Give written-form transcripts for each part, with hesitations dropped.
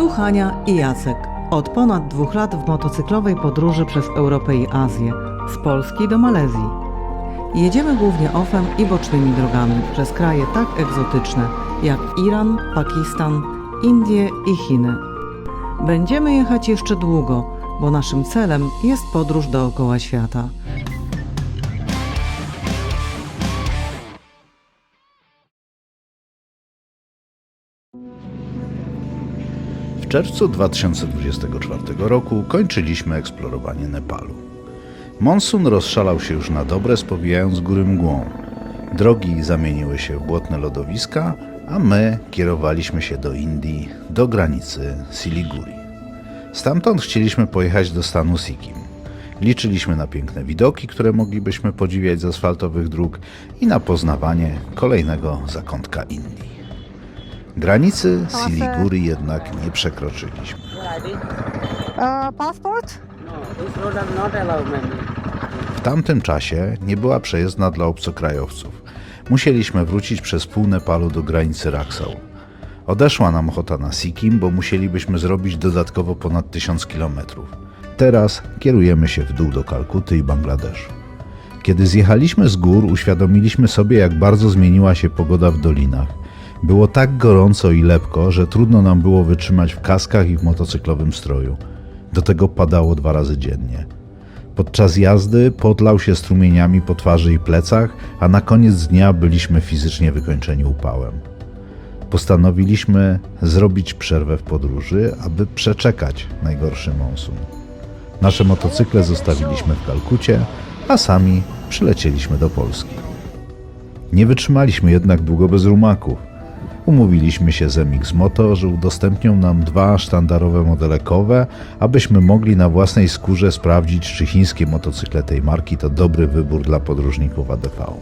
Tu Hania i Jacek. Od ponad 2 lat w motocyklowej podróży przez Europę i Azję, z Polski do Malezji. Jedziemy głównie OFF-em i bocznymi drogami przez kraje tak egzotyczne jak Iran, Pakistan, Indie i Chiny. Będziemy jechać jeszcze długo, bo naszym celem jest podróż dookoła świata. W czerwcu 2024 roku kończyliśmy eksplorowanie Nepalu. Monsun rozszalał się już na dobre, spowijając góry mgłą. Drogi zamieniły się w błotne lodowiska, a my kierowaliśmy się do Indii, do granicy Siliguri. Stamtąd chcieliśmy pojechać do stanu Sikkim. Liczyliśmy na piękne widoki, które moglibyśmy podziwiać z asfaltowych dróg i na poznawanie kolejnego zakątka Indii. Granicy Siliguri jednak nie przekroczyliśmy. Passport? W tamtym czasie nie była przejezdna dla obcokrajowców. Musieliśmy wrócić przez pół Nepalu do granicy Raksał. Odeszła nam ochota na Sikkim, bo musielibyśmy zrobić dodatkowo ponad 1000 km. Teraz kierujemy się w dół do Kalkuty i Bangladeszu. Kiedy zjechaliśmy z gór, uświadomiliśmy sobie, jak bardzo zmieniła się pogoda w dolinach. Było tak gorąco i lepko, że trudno nam było wytrzymać w kaskach i w motocyklowym stroju. Do tego padało 2 razy dziennie. Podczas jazdy pot lał się strumieniami po twarzy i plecach, a na koniec dnia byliśmy fizycznie wykończeni upałem. Postanowiliśmy zrobić przerwę w podróży, aby przeczekać najgorszy monsun. Nasze motocykle zostawiliśmy w Kalkucie, a sami przylecieliśmy do Polski. Nie wytrzymaliśmy jednak długo bez rumaków. Umówiliśmy się z MX Moto, że udostępnią nam 2 sztandarowe modele Kowe, abyśmy mogli na własnej skórze sprawdzić, czy chińskie motocykle tej marki to dobry wybór dla podróżników ADV.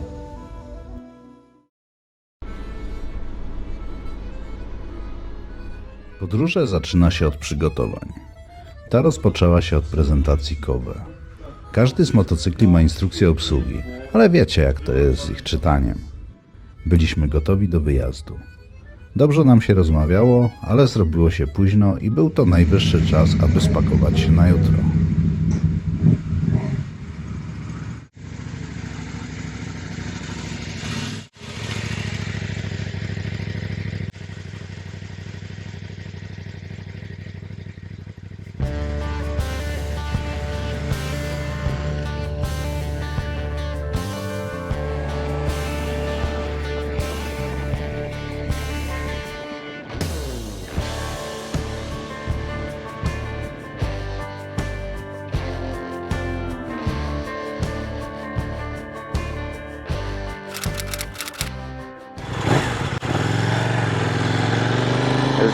Podróże zaczyna się od przygotowań. Ta rozpoczęła się od prezentacji Kowe. Każdy z motocykli ma instrukcję obsługi, ale wiecie, jak to jest z ich czytaniem. Byliśmy gotowi do wyjazdu. Dobrze nam się rozmawiało, ale zrobiło się późno i był to najwyższy czas, aby spakować się na jutro.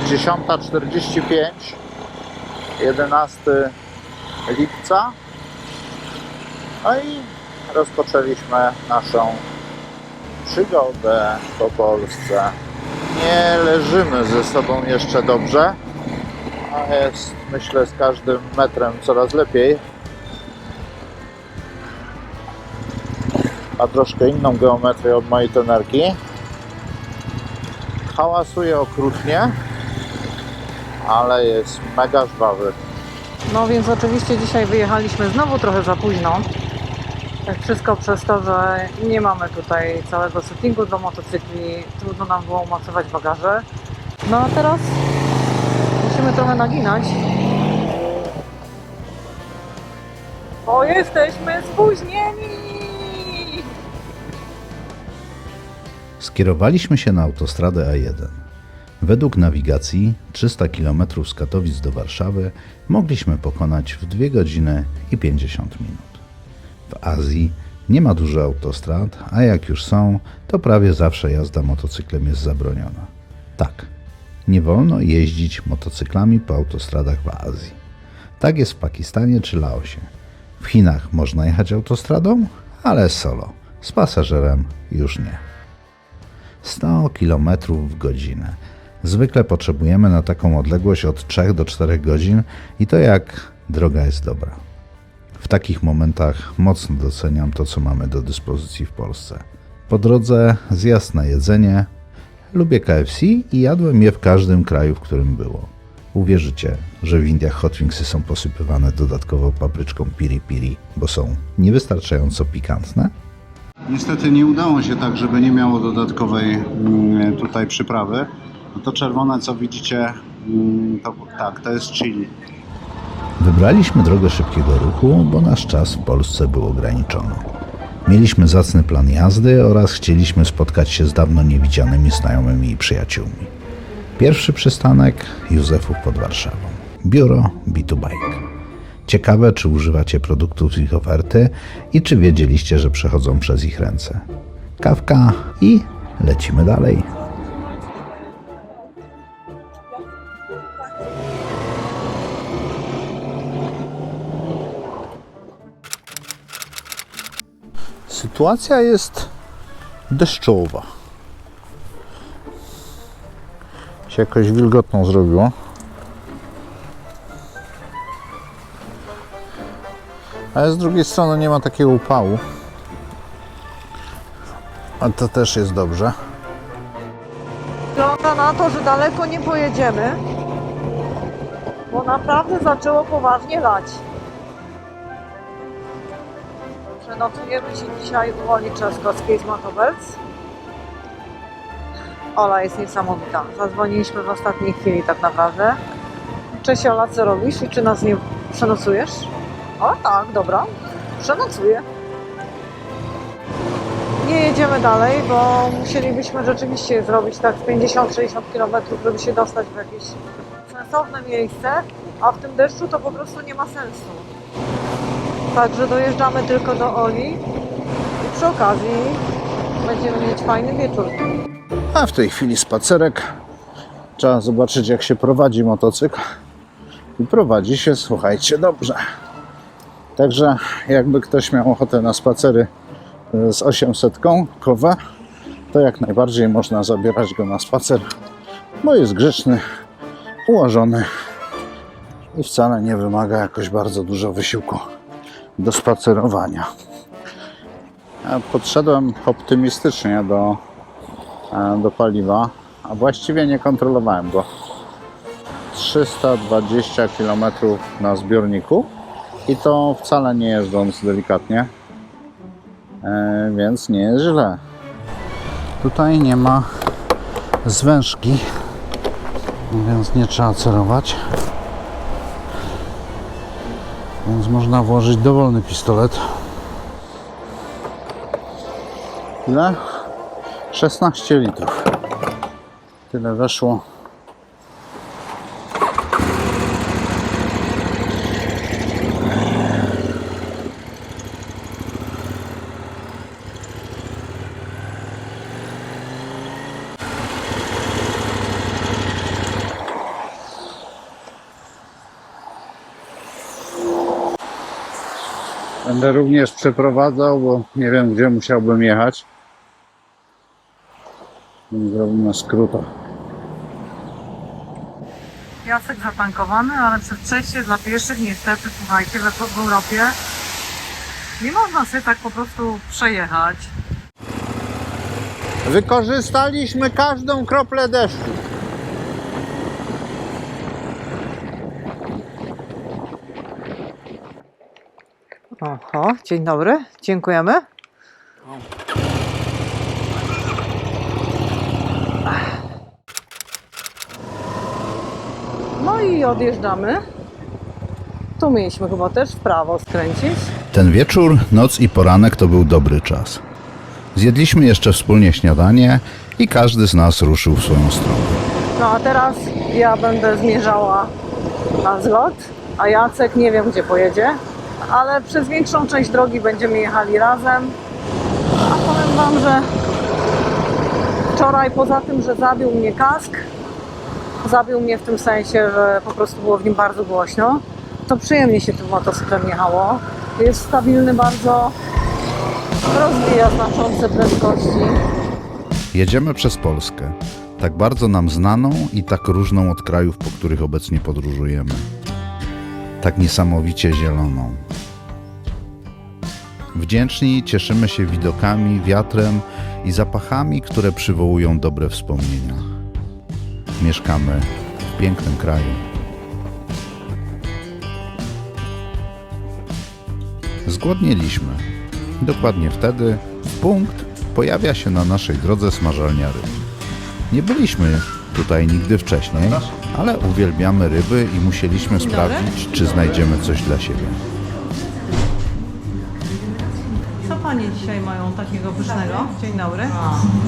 Jest 10:45, 11 lipca, no i rozpoczęliśmy naszą przygodę po Polsce. Nie leżymy ze sobą jeszcze dobrze, a jest, myślę, z każdym metrem coraz lepiej. Ma troszkę inną geometrię od mojej tenerki. Hałasuje okrutnie, ale jest mega żwawy. No więc oczywiście dzisiaj wyjechaliśmy znowu trochę za późno. Tak wszystko przez to, że nie mamy tutaj całego settingu do motocykli. Trudno nam było umocować bagaże. No a teraz musimy trochę naginać. Bo jesteśmy spóźnieni! Skierowaliśmy się na autostradę A1. Według nawigacji 300 km z Katowic do Warszawy mogliśmy pokonać w 2 godziny i 50 minut. W Azji nie ma dużo autostrad, a jak już są, to prawie zawsze jazda motocyklem jest zabroniona. Tak, nie wolno jeździć motocyklami po autostradach w Azji. Tak jest w Pakistanie czy Laosie. W Chinach można jechać autostradą, ale solo, z pasażerem już nie. 100 km w godzinę. Zwykle potrzebujemy na taką odległość od 3 do 4 godzin i to jak droga jest dobra. W takich momentach mocno doceniam to, co mamy do dyspozycji w Polsce. Po drodze zjazd na jedzenie. Lubię KFC i jadłem je w każdym kraju, w którym było. Uwierzycie, że w Indiach hot wingsy są posypywane dodatkowo papryczką piri piri, bo są niewystarczająco pikantne? Niestety nie udało się tak, żeby nie miało dodatkowej tutaj przyprawy. No to czerwone, co widzicie, to jest chili. Wybraliśmy drogę szybkiego ruchu, bo nasz czas w Polsce był ograniczony. Mieliśmy zacny plan jazdy oraz chcieliśmy spotkać się z dawno niewidzianymi znajomymi i przyjaciółmi. Pierwszy przystanek Józefów pod Warszawą. Biuro B2Bike. Ciekawe, czy używacie produktów z ich oferty i czy wiedzieliście, że przechodzą przez ich ręce. Kawka i lecimy dalej. Sytuacja jest deszczowa. Się jakoś wilgotną zrobiło. Ale z drugiej strony nie ma takiego upału. A to też jest dobrze. Wygląda na to, że daleko nie pojedziemy, bo naprawdę zaczęło poważnie lać. Przenocujemy się dzisiaj u Oli Trzaskowskiej z Motobells. Ola jest niesamowita. Zadzwoniliśmy w ostatniej chwili tak naprawdę. Cześć Ola, co robisz i czy nas nie przenocujesz? O tak, dobra, przenocuję. Nie jedziemy dalej, bo musielibyśmy rzeczywiście zrobić tak 50-60 km, żeby się dostać w jakieś sensowne miejsce, a w tym deszczu to po prostu nie ma sensu. Także dojeżdżamy tylko do Oli i przy okazji będziemy mieć fajny wieczór. A w tej chwili spacerek. Trzeba zobaczyć, jak się prowadzi motocykl. I prowadzi się, słuchajcie, dobrze. Także jakby ktoś miał ochotę na spacery z 800-kowe, to jak najbardziej można zabierać go na spacer, bo jest grzeczny, ułożony i wcale nie wymaga jakoś bardzo dużo wysiłku do spacerowania. Ja podszedłem optymistycznie do paliwa, a właściwie nie kontrolowałem go. 320 km na zbiorniku i to wcale nie jeżdżąc delikatnie, więc nie jest źle. Tutaj nie ma zwężki, więc nie trzeba cerować, więc można włożyć dowolny pistolet. Ile? 16 litrów. Tyle weszło. Będę również przeprowadzał, bo nie wiem, gdzie musiałbym jechać. Zrobimy skróta. Piasek zatankowany, ale przez przejście dla pieszych niestety, słuchajcie, w Europie nie można sobie tak po prostu przejechać. Wykorzystaliśmy każdą kroplę deszczu. Oho, dzień dobry, dziękujemy. No i odjeżdżamy. Tu mieliśmy chyba też w prawo skręcić. Ten wieczór, noc i poranek to był dobry czas. Zjedliśmy jeszcze wspólnie śniadanie i każdy z nas ruszył w swoją stronę. No a teraz ja będę zmierzała na zlot, a Jacek nie wiem gdzie pojedzie, ale przez większą część drogi będziemy jechali razem. A powiem wam, że wczoraj poza tym, że zabił mnie kask, zabił mnie w tym sensie, że po prostu było w nim bardzo głośno, to przyjemnie się tym motocyklem jechało. Jest stabilny bardzo, rozwija znaczące prędkości. Jedziemy przez Polskę, tak bardzo nam znaną i tak różną od krajów, po których obecnie podróżujemy. Tak niesamowicie zieloną. Wdzięczni cieszymy się widokami, wiatrem i zapachami, które przywołują dobre wspomnienia. Mieszkamy w pięknym kraju. Zgłodnieliśmy. Dokładnie wtedy w punkt pojawia się na naszej drodze smażalnia ryb. Nie byliśmy tutaj nigdy wcześniej, ale uwielbiamy ryby i musieliśmy sprawdzić, czy znajdziemy coś dla siebie. Co Panie dzisiaj mają takiego pysznego? Dzień dobry.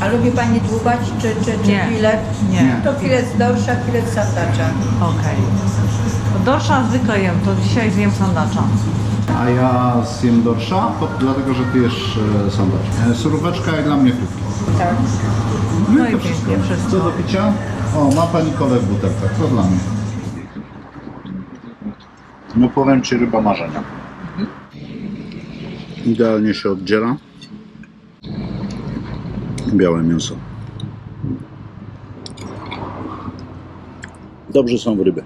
A lubi Pani dłubać czy Nie. filet? Nie. To filet z dorsza, filet z sandacza. Okej. Dorsza zwykle jem, to dzisiaj zjem sandacza. A ja zjem dorsza, dlatego że ty jesz sandacz. Suróweczka i dla mnie chlubki. Tak. No to i pięknie wszystko. Co do picia? O, ma pani kolę w butelkach, to dla mnie. No powiem ci, ryba marzenia. Idealnie się oddziela. Białe mięso. Dobrze są w ryby.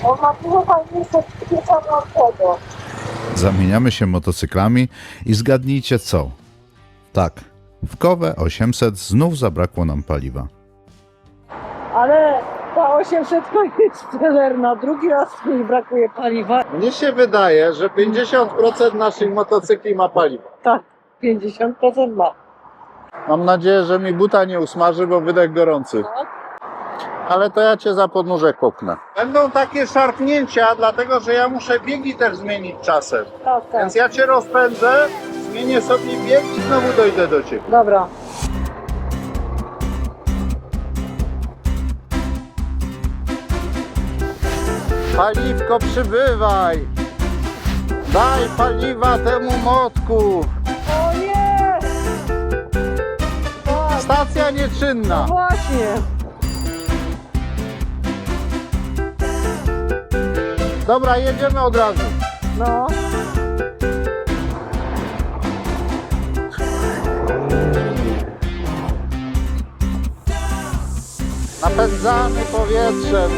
On ma dużo fajniejsze pieczone od tego. Zamieniamy się motocyklami i zgadnijcie co? Tak, w Kowe 800 znów zabrakło nam paliwa. Ale ta 800 jest pelerna, drugi raz mi brakuje paliwa. Mnie się wydaje, że 50% naszych motocykli ma paliwo. Tak, 50% ma. Mam nadzieję, że mi buta nie usmaży, bo wydech gorący. Ale to ja cię za podnóżek popchnę. Będą takie szarpnięcia, dlatego że ja muszę biegi też zmienić czasem. Tak, tak. Więc ja cię rozpędzę, zmienię sobie bieg i znowu dojdę do ciebie. Dobra. Paliwko, przybywaj! Daj paliwa temu motku! O nie! Tak, Stacja nieczynna! właśnie. Dobra, jedziemy od razu. No. Napędzamy powietrzem.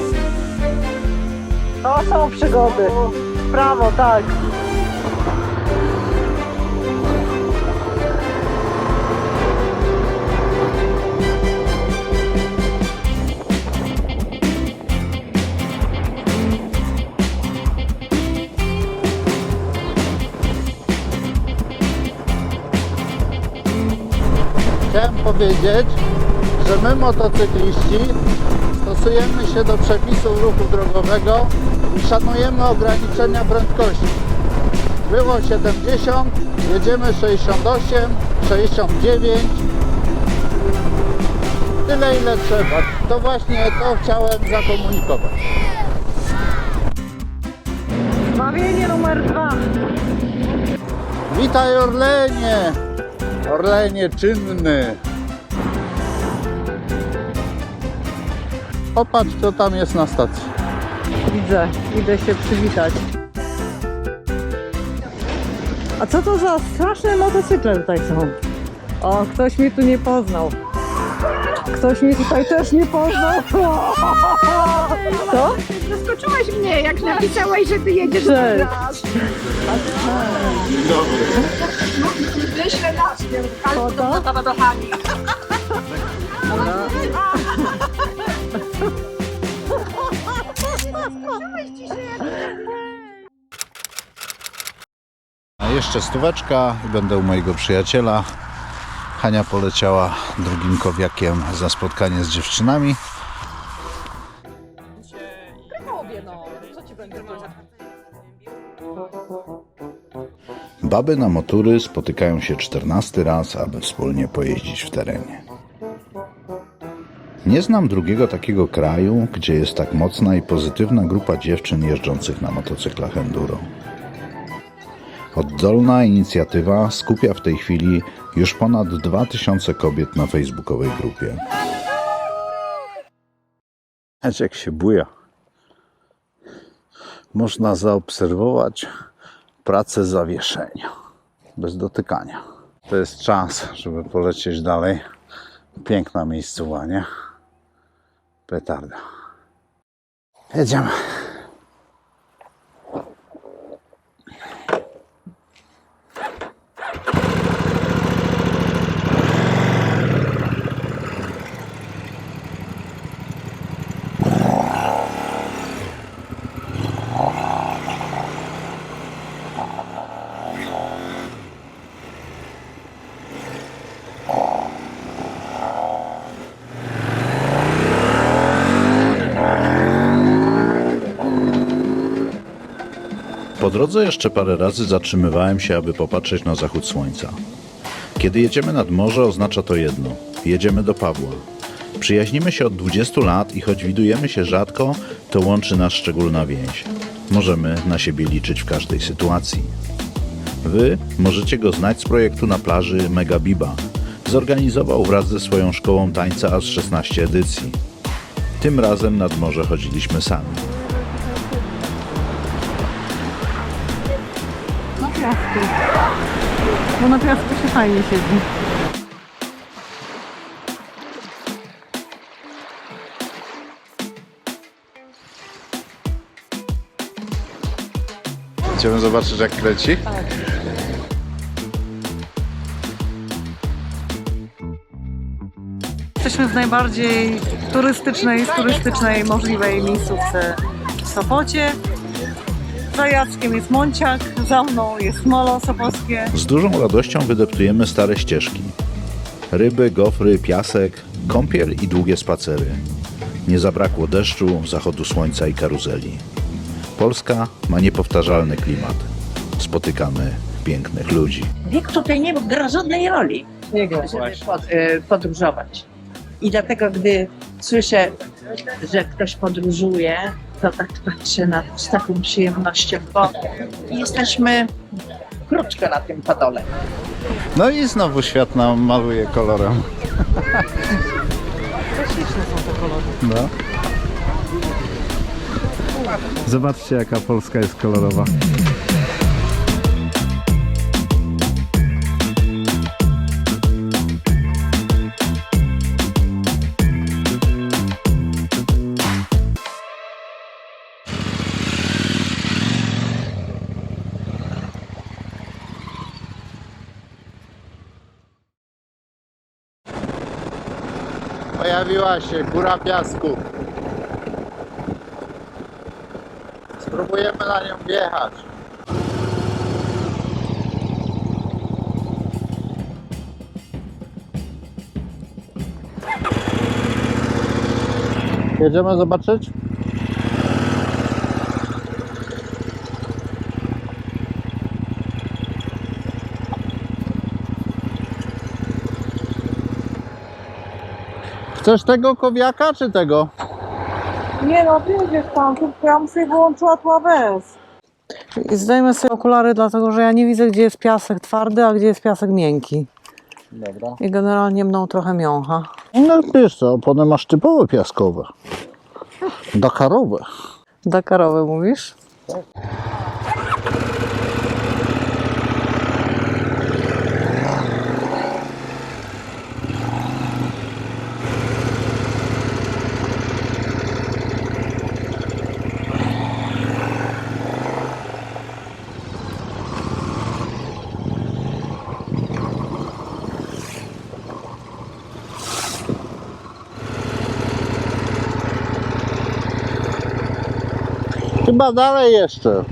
To są przygody. W prawo, tak. Chciałem powiedzieć, że my motocykliści stosujemy się do przepisów ruchu drogowego i szanujemy ograniczenia prędkości. Było 70, jedziemy 68, 69. Tyle ile trzeba. To właśnie to chciałem zakomunikować. Zbawienie numer 2. Witaj Orlenie! Orlenie czynny! Popatrz, kto tam jest na stacji. Widzę, idę się przywitać. A co to za straszne motocykle tutaj są? O, ktoś mnie tu nie poznał. Ktoś mnie tutaj też nie poznał. Co? Zaskoczyłeś mnie, jak napisałeś, że ty jedziesz Cześć. raz. Wyślę nas, ale do Hani. A jeszcze stóweczka i będę u mojego przyjaciela. Hania poleciała drugim kowiakiem za spotkanie z dziewczynami. Baby na motury spotykają się 14 raz, aby wspólnie pojeździć w terenie. Nie znam drugiego takiego kraju, gdzie jest tak mocna i pozytywna grupa dziewczyn jeżdżących na motocyklach enduro. Oddolna inicjatywa skupia w tej chwili już ponad 2000 kobiet na facebookowej grupie. Patrz jak się buja. Można zaobserwować pracę zawieszenia, bez dotykania. To jest czas, żeby polecieć dalej. Piękna miejscowa, nie? Petarda. Jedziemy. Po drodze jeszcze parę razy zatrzymywałem się, aby popatrzeć na zachód słońca. Kiedy jedziemy nad morze, oznacza to jedno. Jedziemy do Pawła. Przyjaźnimy się od 20 lat i choć widujemy się rzadko, to łączy nas szczególna więź. Możemy na siebie liczyć w każdej sytuacji. Wy możecie go znać z projektu na plaży Mega Biba. Zorganizował wraz ze swoją szkołą tańca aż 16 edycji. Tym razem nad morze chodziliśmy sami. Na piasku. Bo na piasku się fajnie siedzi. Chcemy zobaczyć jak leci? Jesteśmy w najbardziej turystycznej możliwej miejscówce w Sopocie. Za Jackiem jest Monciak, za mną jest Molo Sopockie. Z dużą radością wydeptujemy stare ścieżki. Ryby, gofry, piasek, kąpiel i długie spacery. Nie zabrakło deszczu, zachodu słońca i karuzeli. Polska ma niepowtarzalny klimat. Spotykamy pięknych ludzi. Wiek tutaj nie gra żadnej roli, Nie gra. żeby podróżować. I dlatego, gdy słyszę, że ktoś podróżuje, to tak patrzę na to z taką przyjemnością, bo jesteśmy krótko na tym padole. No i znowu świat nam maluje kolorem. Śliczne są te kolory. No. Zobaczcie jaka Polska jest kolorowa. Pojawiła się góra piasku. Spróbujemy na nią wjechać. Jedziemy zobaczyć? Chcesz tego kowiaka czy tego? Nie no, wiedziesz tam, ja bym sobie wyłączyła tła bez. I zdejmę sobie okulary, dlatego że ja nie widzę, gdzie jest piasek twardy, a gdzie jest piasek miękki. Dobra. I generalnie mną trochę miącha. No wiesz co, opony masz typowo piaskowe. Dakarowe. Dakarowe mówisz? Chyba dalej jeszcze.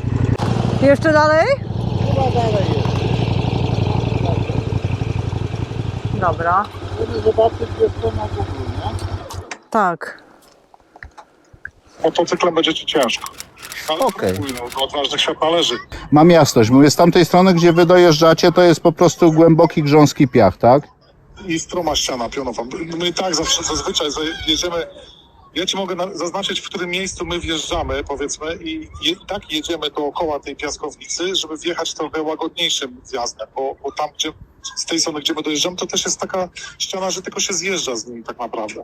Jeszcze dalej? Chyba dalej jeszcze. Dobra. Żeby zobaczyć, gdzie to na Google, nie? Tak. Motocyklem będzie ci ciężko. Ale Okej. spróbuj, no, do odważnych świata leży. Mam jasność, mówię, z tamtej strony, gdzie wy dojeżdżacie, to jest po prostu głęboki grząski piach, tak? i stroma ściana pionowa. My tak zazwyczaj jedziemy. Ja ci mogę zaznaczyć, w którym miejscu my wjeżdżamy, powiedzmy, i tak jedziemy dookoła tej piaskownicy, żeby wjechać trochę łagodniejszym zjazdem, bo tam, gdzie z tej strony, gdzie my dojeżdżamy, to też jest taka ściana, że tylko się zjeżdża z nim tak naprawdę.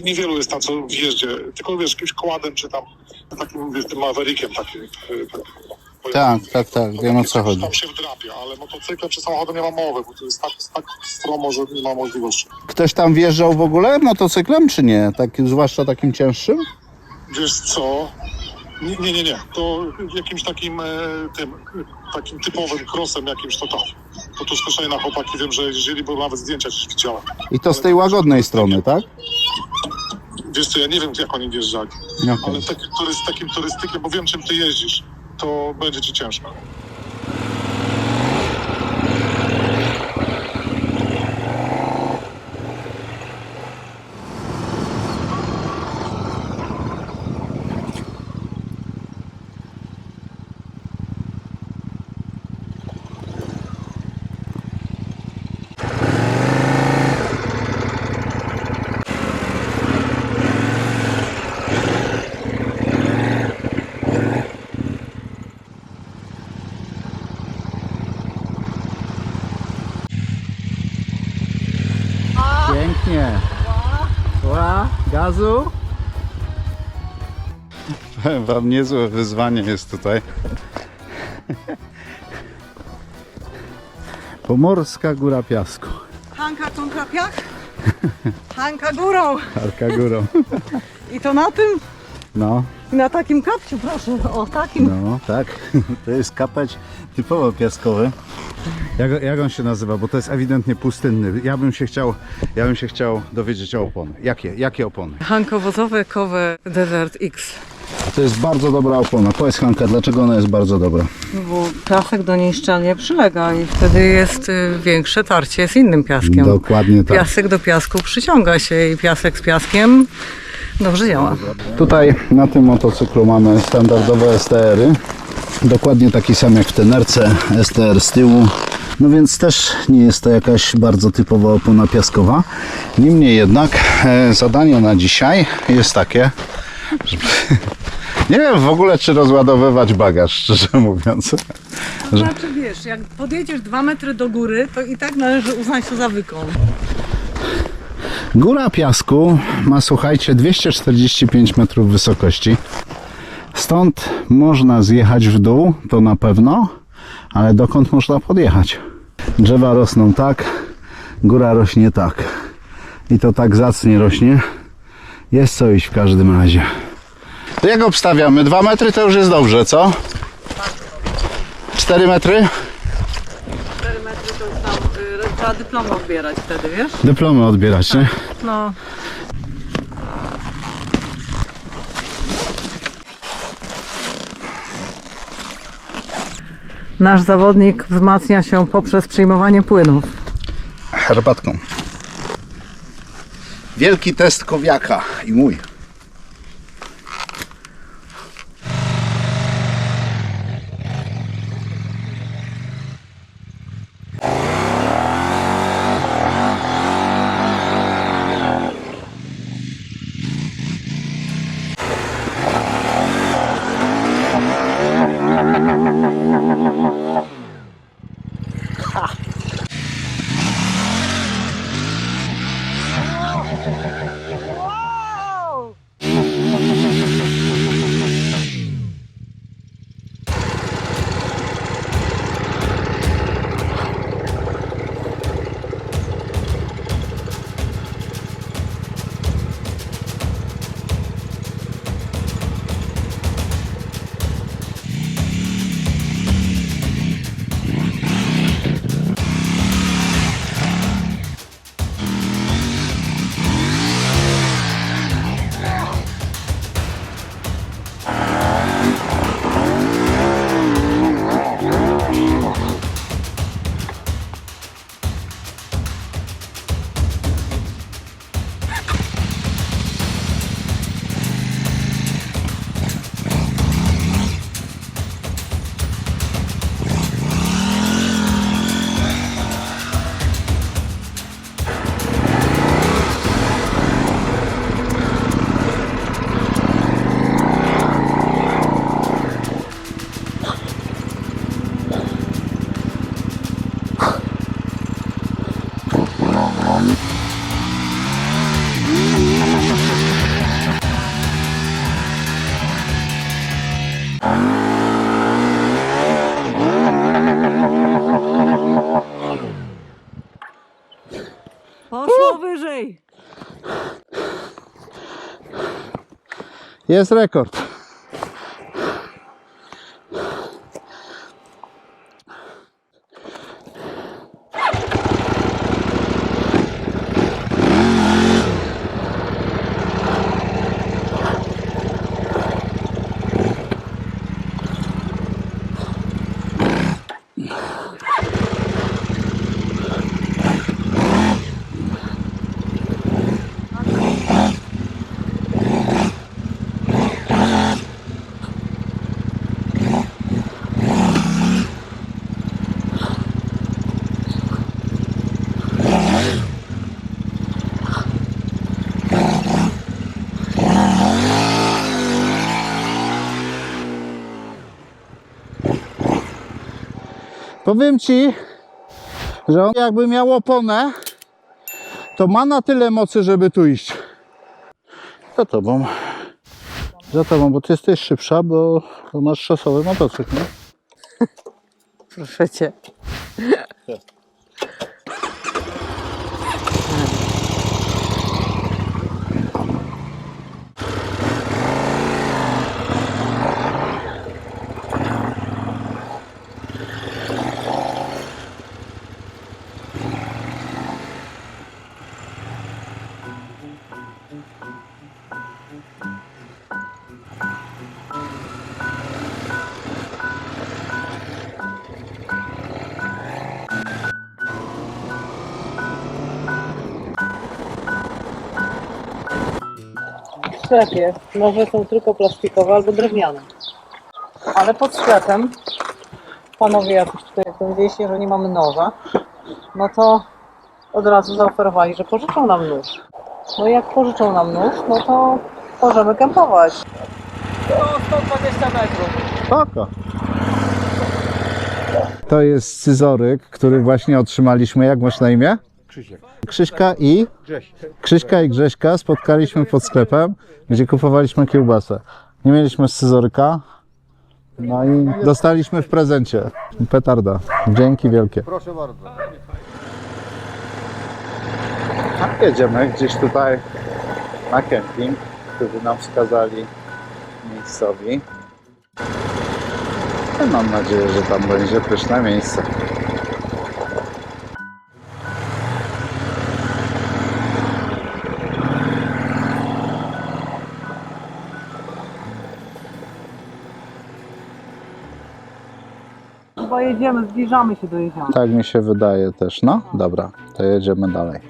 Niewielu jest tam, co wjeździe, tylko wiesz, jakimś koładem, czy tam takim, wiesz, tym Maverickiem takim. Tak, wiem o co chodzi. Tam się wdrapia, ale motocykle czy samochody nie ma mowy, bo to jest tak stromo, że nie ma możliwości. Ktoś tam wjeżdżał w ogóle motocyklem, czy nie? Zwłaszcza takim cięższym? Wiesz co? Nie. To jakimś takim takim typowym crossem jakimś to słyszeli na chłopaki, wiem, że jeździli, bo nawet zdjęcia gdzieś widziałem. I to z tej łagodnej strony, tak? Wiesz co, ja nie wiem, jak oni wjeżdżali, ale z takim turystykiem, bo wiem, czym ty jeździsz, to będzie ci ciężko. Pięknie. Gazu. Powiem wam, niezłe wyzwanie jest tutaj. Pomorska Góra Piasku. Hanka kontra piach? Hanka górą. Arka górą. I to na tym? No, Na takim kapciu, proszę. O, takim. no, tak. To jest kapeć typowo piaskowy. Jak on się nazywa? Bo to jest ewidentnie pustynny. Ja bym się chciał dowiedzieć o opony. Jakie opony? Hankowozowe Kowe Desert X. To jest bardzo dobra opona. Powiedz, Hanka, dlaczego ona jest bardzo dobra? Bo piasek do niej szczelnie przylega i wtedy jest większe tarcie z innym piaskiem. Dokładnie tak. Piasek do piasku przyciąga się i piasek z piaskiem dobrze działa. Tutaj na tym motocyklu mamy standardowe STR-y. Dokładnie taki sam jak w Tenerce, STR z tyłu. No więc też nie jest to jakaś bardzo typowa opona piaskowa. Niemniej jednak zadanie na dzisiaj jest takie, żeby... Nie wiem w ogóle, czy rozładowywać bagaż, szczerze mówiąc. To znaczy, wiesz, jak podjedziesz 2 metry do góry, to i tak należy uznać to za wykon. Góra Piasku ma, słuchajcie, 245 metrów wysokości. Stąd można zjechać w dół, to na pewno, ale dokąd można podjechać? Drzewa rosną tak, góra rośnie tak. I to tak zacnie rośnie. Jest co iść w każdym razie. To jak obstawiamy? 2 metry to już jest dobrze, co? 4 metry? 4 metry to już tam trzeba dyplomy odbierać wtedy, wiesz? Dyplomy odbierać, nie? No. Nasz zawodnik wzmacnia się poprzez przyjmowanie płynów. Herbatką. Wielki test Kowiaka i mój. Jest rekord. Powiem Ci, że on jakby miał oponę, to ma na tyle mocy, żeby tu iść. Za tobą. Za tobą, bo ty jesteś szybsza, bo masz szosowy motocykl, nie? Proszę cię. W sklepie noże są tylko plastikowe albo drewniane. Ale pod sklepem panowie jakoś tutaj jak powiedzieliście, że nie mamy noża, no to od razu zaoferowali, że pożyczą nam nóż. No i jak pożyczą nam nóż, no to możemy kempować. No 120 metrów. Spoko. To jest scyzoryk, który właśnie otrzymaliśmy. Jak masz na imię? Krzyśka i? Krzyśka i Grześka spotkaliśmy pod sklepem, gdzie kupowaliśmy kiełbasę. Nie mieliśmy scyzoryka, no i dostaliśmy w prezencie. Petarda. Dzięki wielkie. Proszę bardzo. Jedziemy gdzieś tutaj na kemping, który nam wskazali miejscowi. I mam nadzieję, że tam będzie pyszne miejsce. Chyba jedziemy, zbliżamy się do jeziora. Tak mi się wydaje też. No, dobra, to jedziemy dalej.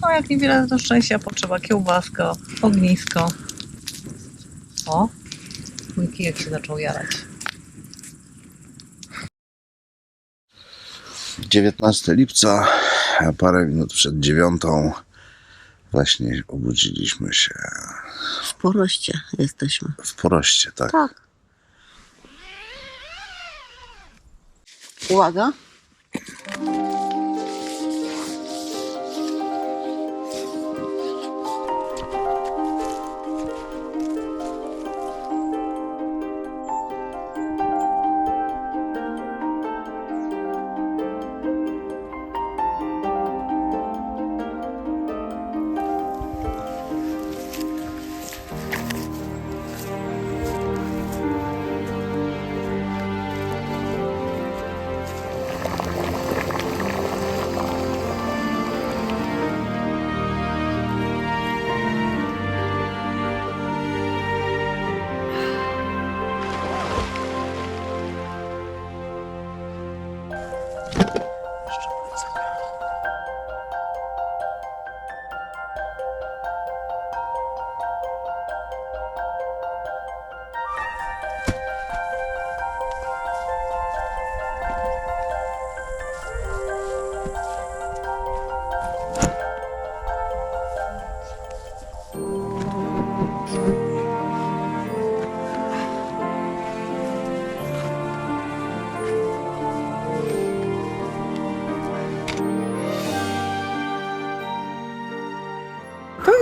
No jak niewiele do szczęścia potrzeba, kiełbaska, ognisko. O, mój kijek się zaczął jarać. 19 lipca, a parę minut przed 9 właśnie obudziliśmy się W Poroście jesteśmy. w Poroście, tak? Tak. Uwaga.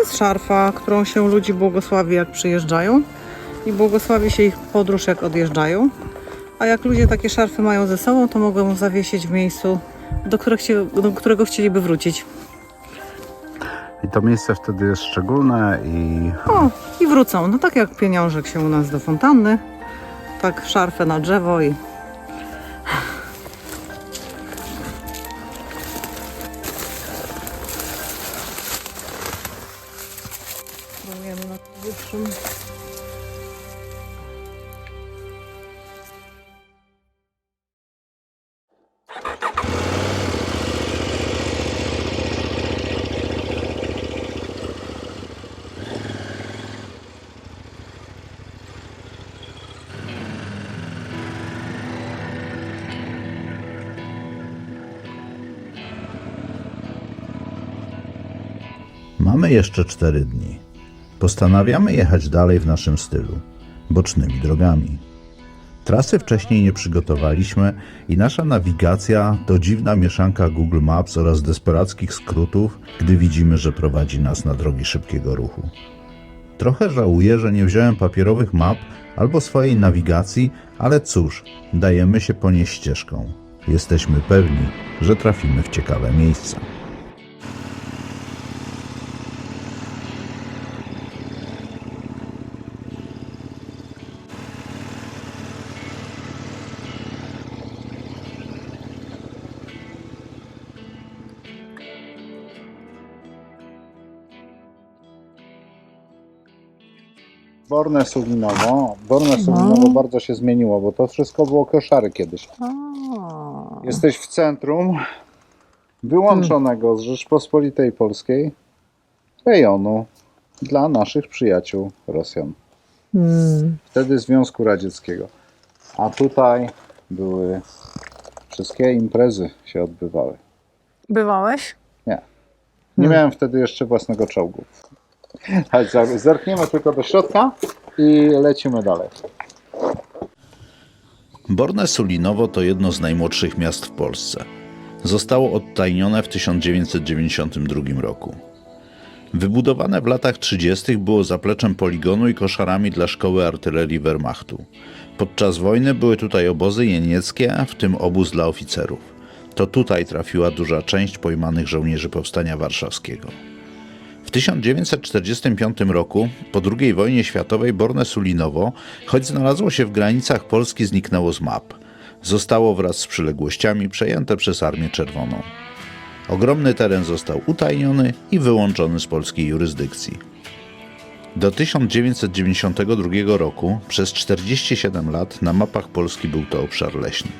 jest szarfa, którą się ludzi błogosławi, jak przyjeżdżają, i błogosławi się ich podróż, jak odjeżdżają. A jak ludzie takie szarfy mają ze sobą, to mogą zawiesić w miejscu, do którego chcieliby wrócić. I to miejsce wtedy jest szczególne i O, i wrócą. No tak jak pieniążek się u nas do fontanny, tak szarfę na drzewo i... Spróbujemy na wyższym. Mamy jeszcze 4 dni. Postanawiamy jechać dalej w naszym stylu, bocznymi drogami. Trasy wcześniej nie przygotowaliśmy i nasza nawigacja to dziwna mieszanka Google Maps oraz desperackich skrótów, gdy widzimy, że prowadzi nas na drogi szybkiego ruchu. Trochę żałuję, że nie wziąłem papierowych map albo swojej nawigacji, ale cóż, dajemy się ponieść ścieżką. Jesteśmy pewni, że trafimy w ciekawe miejsca. Borne Sulinowo. Borne Sulinowo bardzo się zmieniło, bo to wszystko było koszary kiedyś. Jesteś w centrum wyłączonego z Rzeczpospolitej Polskiej rejonu dla naszych przyjaciół Rosjan. Wtedy Związku Radzieckiego. A tutaj były wszystkie imprezy się odbywały. Bywałeś? Nie miałem wtedy jeszcze własnego czołgu. Chodź, zerkniemy tylko do środka i lecimy dalej. Borne Sulinowo to jedno z najmłodszych miast w Polsce. Zostało odtajnione w 1992 roku. Wybudowane w latach 30. było zapleczem poligonu i koszarami dla szkoły artylerii Wehrmachtu. Podczas wojny były tutaj obozy jenieckie, w tym obóz dla oficerów. To tutaj trafiła duża część pojmanych żołnierzy Powstania Warszawskiego. W 1945 roku, po II wojnie światowej, Borne Sulinowo, choć znalazło się w granicach Polski, zniknęło z map. Zostało wraz z przyległościami przejęte przez Armię Czerwoną. Ogromny teren został utajniony i wyłączony z polskiej jurysdykcji. Do 1992 roku, przez 47 lat, na mapach Polski był to obszar leśny.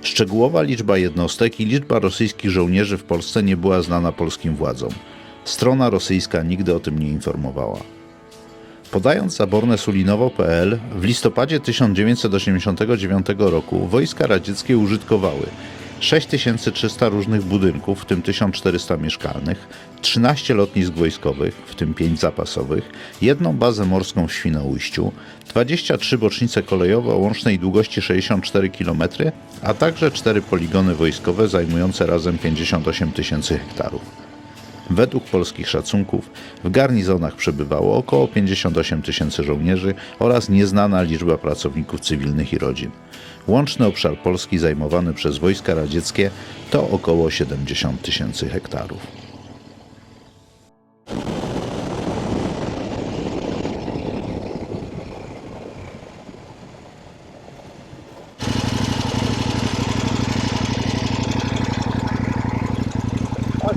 Szczegółowa liczba jednostek i liczba rosyjskich żołnierzy w Polsce nie była znana polskim władzom. Strona rosyjska nigdy o tym nie informowała. Podając za bornesulinowo.pl, w listopadzie 1989 roku wojska radzieckie użytkowały 6300 różnych budynków, w tym 1400 mieszkalnych, 13 lotnisk wojskowych, w tym 5 zapasowych, jedną bazę morską w Świnoujściu, 23 bocznice kolejowe o łącznej długości 64 km, a także 4 poligony wojskowe zajmujące razem 58 000 hektarów. Według polskich szacunków w garnizonach przebywało około 58 000 żołnierzy oraz nieznana liczba pracowników cywilnych i rodzin. Łączny obszar Polski zajmowany przez wojska radzieckie to około 70 000 hektarów.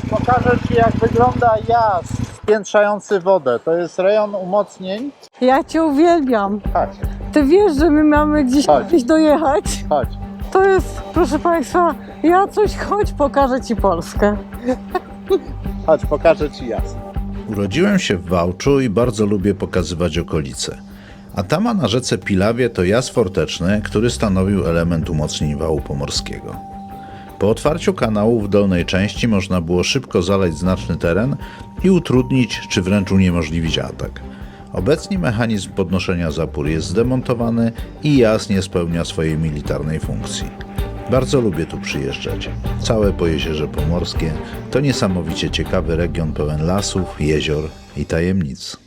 Pokażę Ci, jak wygląda jazd spiętrzający wodę. To jest rejon umocnień. Ja Cię uwielbiam. Chodź, Ty wiesz, że my mamy gdzieś dojechać? chodź. To jest, proszę Państwa, chodź, pokażę Ci Polskę. Chodź, pokażę Ci jazd. Urodziłem się w Wałczu i bardzo lubię pokazywać okolice. A tama na rzece Pilawie to jaz forteczny, który stanowił element umocnień wału pomorskiego. Po otwarciu kanału w dolnej części można było szybko zalać znaczny teren i utrudnić czy wręcz uniemożliwić atak. Obecnie mechanizm podnoszenia zapór jest zdemontowany i jaz nie spełnia swojej militarnej funkcji. Bardzo lubię tu przyjeżdżać. Całe Pojezierze Pomorskie to niesamowicie ciekawy region pełen lasów, jezior i tajemnic.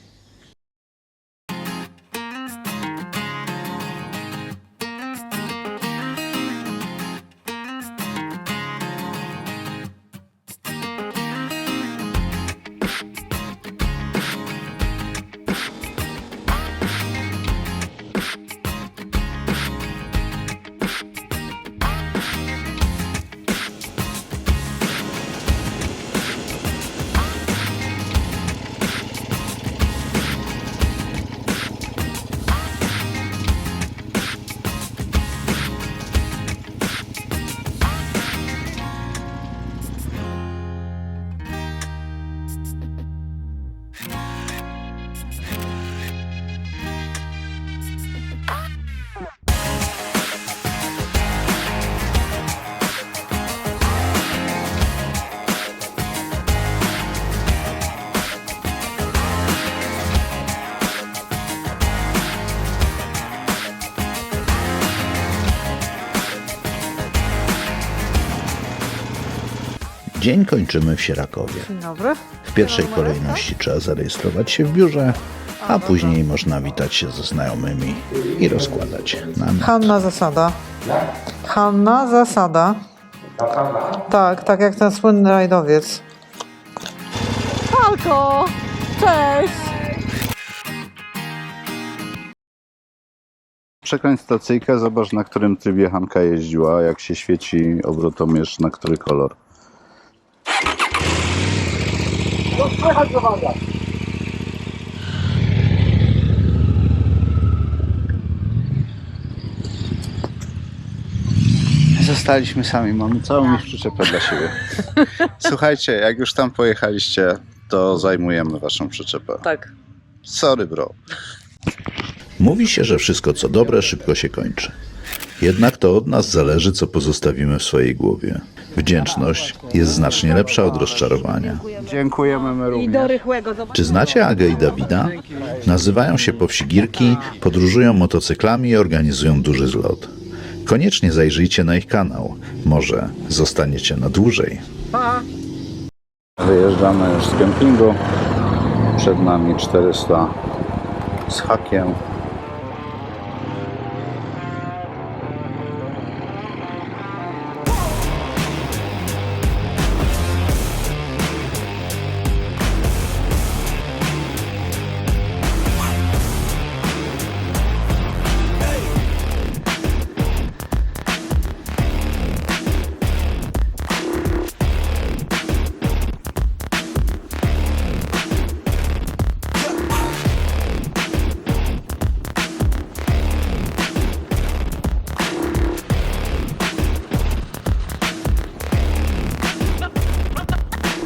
Dzień kończymy w Sierakowie. Dzień dobry. W pierwszej kolejności trzeba zarejestrować się w biurze, a później można witać się ze znajomymi i rozkładać namiot. Hanna Zasada. Hanna Zasada. Tak, tak jak ten słynny rajdowiec. Halko! Cześć! Przekręć stacyjkę, zobacz na którym trybie Hanka jeździła, jak się świeci obrotomierz, na który kolor. Zostaliśmy sami, mamy całą ich przyczepę dla siebie. Słuchajcie, jak już tam pojechaliście, to zajmujemy waszą przyczepę. Tak. Sorry bro. Mówi się, że wszystko co dobre szybko się kończy. Jednak to od nas zależy, co pozostawimy w swojej głowie. Wdzięczność jest znacznie lepsza od rozczarowania. Dziękujemy my również. Czy znacie Agę i Dawida? Nazywają się po wsi Girki, podróżują motocyklami i organizują duży zlot. Koniecznie zajrzyjcie na ich kanał. Może zostaniecie na dłużej. Wyjeżdżamy już z kempingu. Przed nami 400 z hakiem.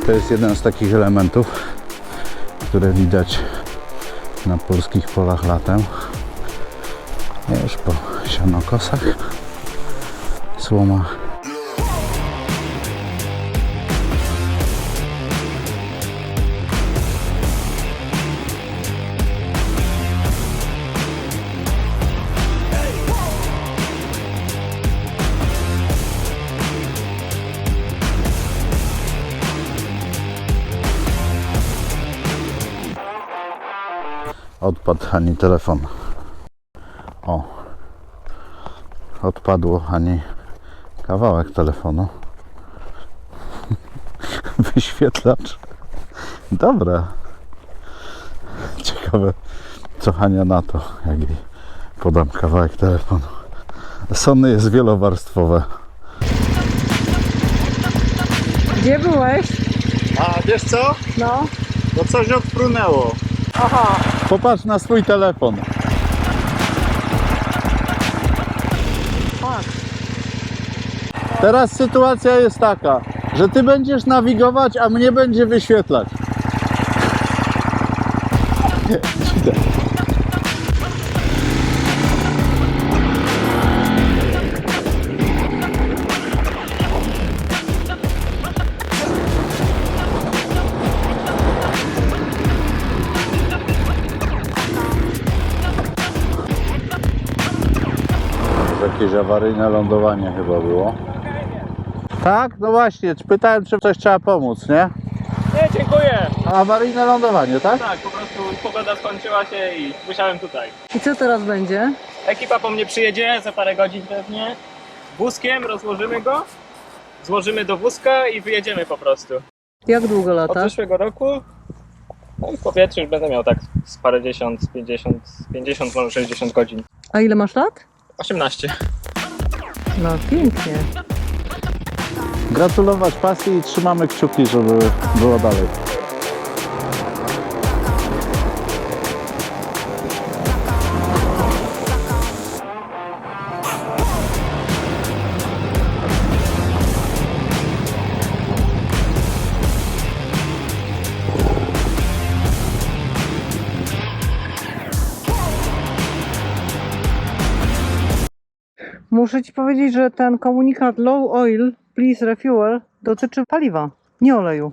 To jest jeden z takich elementów, które widać na polskich polach latem. Już po sianokosach. Słoma. Odpadł Hani telefon. O. Odpadło Hani kawałek telefonu. Wyświetlacz. Dobra. Ciekawe, co Hania na to, jak jej podam kawałek telefonu. Sony jest wielowarstwowe. Gdzie byłeś? A wiesz co? No. No coś odfrunęło. Aha. Popatrz na swój telefon. Tak. Teraz sytuacja jest taka, że ty będziesz nawigować, a mnie będzie wyświetlać. Jakieś awaryjne lądowanie chyba było. Tak? No właśnie, pytałem, czy coś trzeba pomóc, nie? Nie, dziękuję. Awaryjne lądowanie, tak? Tak, po prostu pogoda skończyła się i musiałem tutaj. I co teraz będzie? Ekipa po mnie przyjedzie za parę godzin pewnie. Wózkiem rozłożymy go, złożymy do wózka i wyjedziemy po prostu. Jak długo Od lata? zeszłego roku no i w powietrzu już będę miał tak z parędziesiąt, 50, może 60 godzin. A ile masz lat? 18. No pięknie. Gratulować pasji i trzymamy kciuki, żeby było dalej. Muszę Ci powiedzieć, że ten komunikat low oil, please refuel dotyczy paliwa, nie oleju.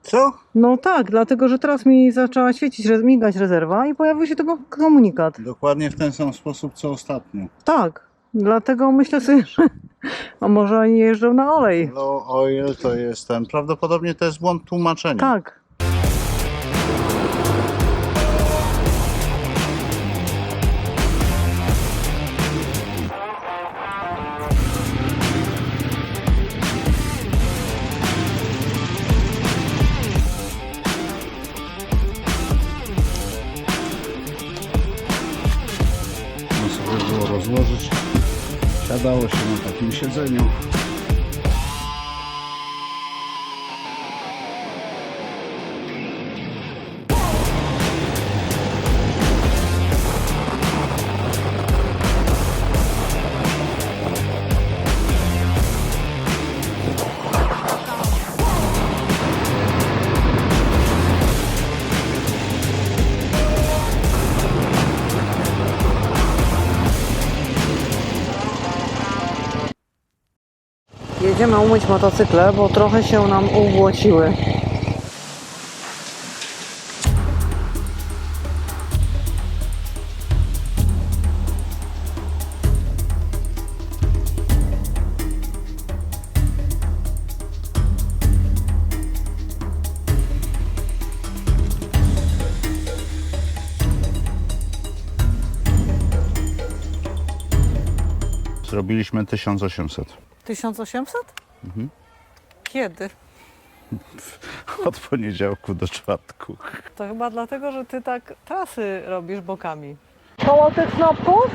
Co? No tak, dlatego że teraz mi zaczęła świecić, migać rezerwa i pojawił się tego komunikat. Dokładnie w ten sam sposób, co ostatnio. Tak, dlatego myślę sobie, że a może oni jeżdżą na olej. Low oil to jest ten, prawdopodobnie to jest błąd tłumaczenia. Tak. Można sobie było rozłożyć. Siadało się na takim siedzeniu. Jedziemy umyć motocykle, bo trochę się nam ubłociły. Zrobiliśmy 1800. 1800? Kiedy? Od poniedziałku do czwartku. To chyba dlatego, że ty tak trasy robisz bokami. Koło tych snopków?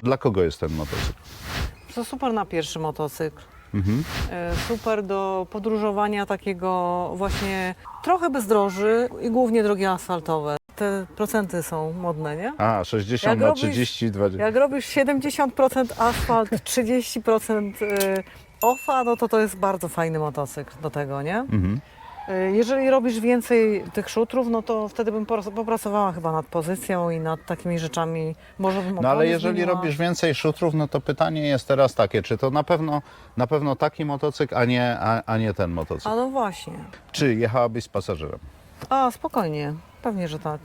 Dla kogo jest ten motocykl? To super na pierwszy motocykl. Super do podróżowania takiego właśnie trochę bezdroży i głównie drogi asfaltowe. Te procenty są modne, nie? A, 60 Jak na robisz- 30, 20. Jak robisz 70% asfalt, 30% OFA, no to jest bardzo fajny motocykl do tego, nie? Jeżeli robisz więcej tych szutrów, no to wtedy bym popracowała chyba nad pozycją i nad takimi rzeczami. Może bym No ale opony jeżeli zmieniła. robisz więcej szutrów, no to pytanie jest teraz takie, czy to na pewno taki motocykl, a nie ten motocykl. A no właśnie. Czy jechałabyś z pasażerem? A, spokojnie. Pewnie, że tak.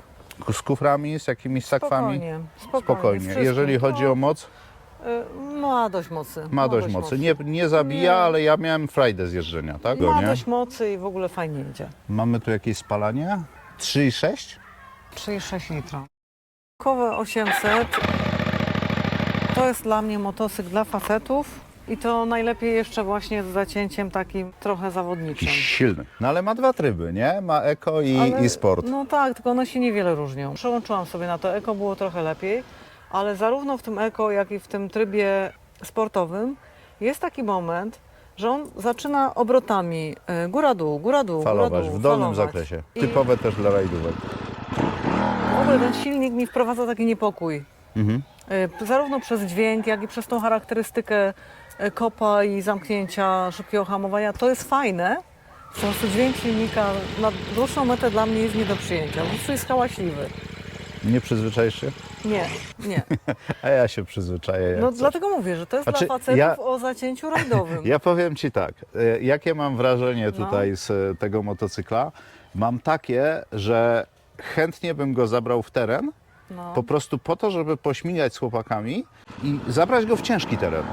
Z kuframi, z jakimiś sakwami? Spokojnie. Wszystkim. Jeżeli chodzi o moc, Ma dość mocy. ma dość mocy. Nie zabija, Nie. ale ja miałem frajdę z jeżdżenia, tak? Ma Nie? dość mocy i w ogóle fajnie jedzie. Mamy tu jakieś spalanie? 3,6? 3,6 litra. Kowe 800 to jest dla mnie motocykl dla facetów i to najlepiej jeszcze właśnie z zacięciem takim trochę zawodniczym. Jakiś silny. No ale ma dwa tryby, nie? Ma eko i sport. No tak, tylko one się niewiele różnią. Przełączyłam sobie na to eko, było trochę lepiej, ale zarówno w tym eko, jak i w tym trybie sportowym jest taki moment, że on zaczyna obrotami góra-dół, góra-dół, Falować góra-dół, w dolnym falować. zakresie. I Typowe też dla rajdówek. w ogóle ten silnik mi wprowadza taki niepokój. Zarówno przez dźwięk, jak i przez tą charakterystykę kopa i zamknięcia szybkiego hamowania. To jest fajne. Po prostu dźwięk silnika na dłuższą metę dla mnie jest nie do przyjęcia. Po prostu jest hałaśliwy. Nie przyzwyczaisz się? Nie. A ja się przyzwyczaję. jak No coś. dlatego mówię, że to jest Znaczy, dla facetów ja- o zacięciu rajdowym. Ja powiem Ci tak, jakie mam wrażenie tutaj z tego motocykla? Mam takie, że chętnie bym go zabrał w teren, No. Po prostu po to, żeby pośmigać z chłopakami i zabrać go w ciężki teren.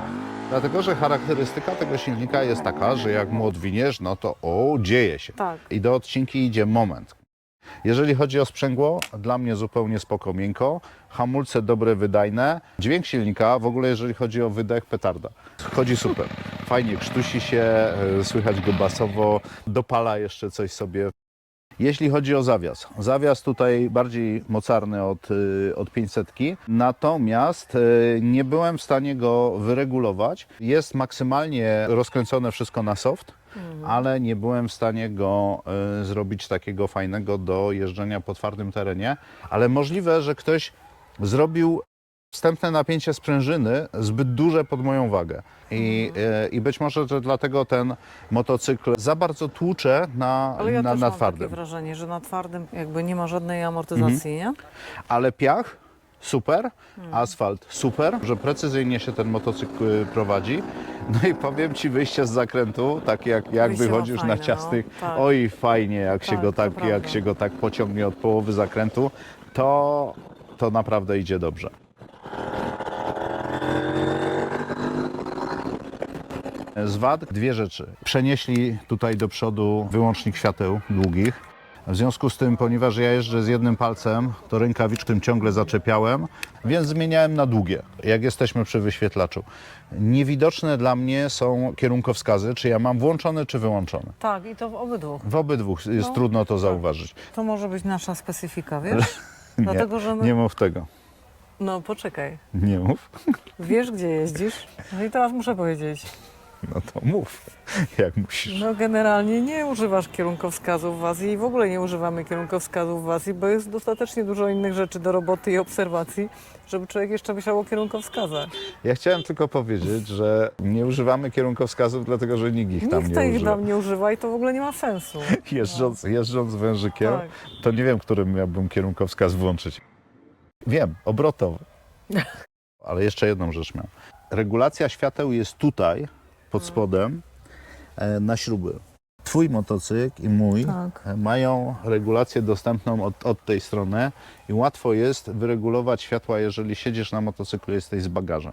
Dlatego, że charakterystyka tego silnika jest taka, że jak mu odwiniesz, no to dzieje się. Tak. I do odcinki idzie moment. Jeżeli chodzi o sprzęgło, dla mnie zupełnie spoko, miękko. Hamulce dobre, wydajne. Dźwięk silnika, w ogóle jeżeli chodzi o wydech, petarda. Chodzi super. Fajnie krztusi się, słychać go basowo, dopala jeszcze coś sobie. Jeśli chodzi o zawias tutaj bardziej mocarny od 500, natomiast nie byłem w stanie go wyregulować. Jest maksymalnie rozkręcone wszystko na soft, ale nie byłem w stanie go zrobić takiego fajnego do jeżdżenia po twardym terenie, ale możliwe, że ktoś zrobił wstępne napięcie sprężyny zbyt duże pod moją wagę. I być może, że dlatego ten motocykl za bardzo tłucze Ale ja na też mam twardym. takie wrażenie, że na twardym jakby nie ma żadnej amortyzacji, nie? Ale piach super, asfalt super, że precyzyjnie się ten motocykl prowadzi. No i powiem Ci, wyjście z zakrętu, tak jak Wyjście wychodzisz ma fajne, na ciastych, no, tak. oj fajnie, jak się Tak, go to jak prawda. się go tak pociągnie od połowy zakrętu, to naprawdę idzie dobrze. Z wad dwie rzeczy. Przenieśli tutaj do przodu wyłącznik świateł długich. W związku z tym, ponieważ ja jeżdżę z jednym palcem, to rękawiczkę ciągle zaczepiałem, więc zmieniałem na długie, jak jesteśmy przy wyświetlaczu. Niewidoczne dla mnie są kierunkowskazy, czy ja mam włączone, czy wyłączone. Tak, i to w obydwu. W obydwu jest No, trudno to tak. zauważyć. To może być nasza specyfika, wiesz? Dlatego, że my... Nie mów tego. No poczekaj, Nie mów. wiesz gdzie jeździsz? No i teraz muszę powiedzieć. No to mów, jak musisz. No generalnie nie używasz kierunkowskazów w Azji i w ogóle nie używamy kierunkowskazów w Azji, bo jest dostatecznie dużo innych rzeczy do roboty i obserwacji, żeby człowiek jeszcze myślał o kierunkowskazach. Ja chciałem tylko powiedzieć, że nie używamy kierunkowskazów, dlatego że nikt ich tam Nikt nie ich używa. tam nie używa i to w ogóle nie ma sensu. Jeżdżąc wężykiem, Tak. to nie wiem, którym miałbym kierunkowskaz włączyć. Wiem, obrotowy. Ale jeszcze jedną rzecz miałem. Regulacja świateł jest tutaj, pod spodem, na śruby. Twój motocykl i mój Tak. mają regulację dostępną od tej strony i łatwo jest wyregulować światła, jeżeli siedzisz na motocyklu, jesteś z bagażem.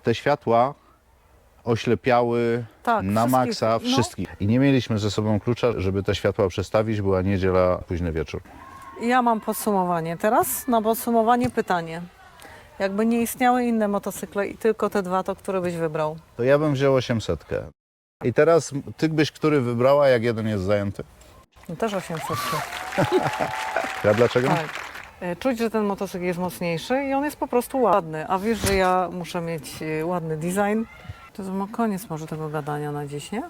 Te światła oślepiały Tak, na wszystkich, maksa no. wszystkich. I nie mieliśmy ze sobą klucza, żeby te światła przestawić. Była niedziela, późny wieczór. Ja mam podsumowanie. Teraz na podsumowanie pytanie. Jakby nie istniały inne motocykle i tylko te dwa, to które byś wybrał? To ja bym wziął 800. I teraz ty byś który wybrała, jak jeden jest zajęty? No też 800. Ja dlaczego? Tak. Czuć, że ten motocykl jest mocniejszy i on jest po prostu ładny. A wiesz, że ja muszę mieć ładny design. To jest koniec może tego gadania na dziś, nie?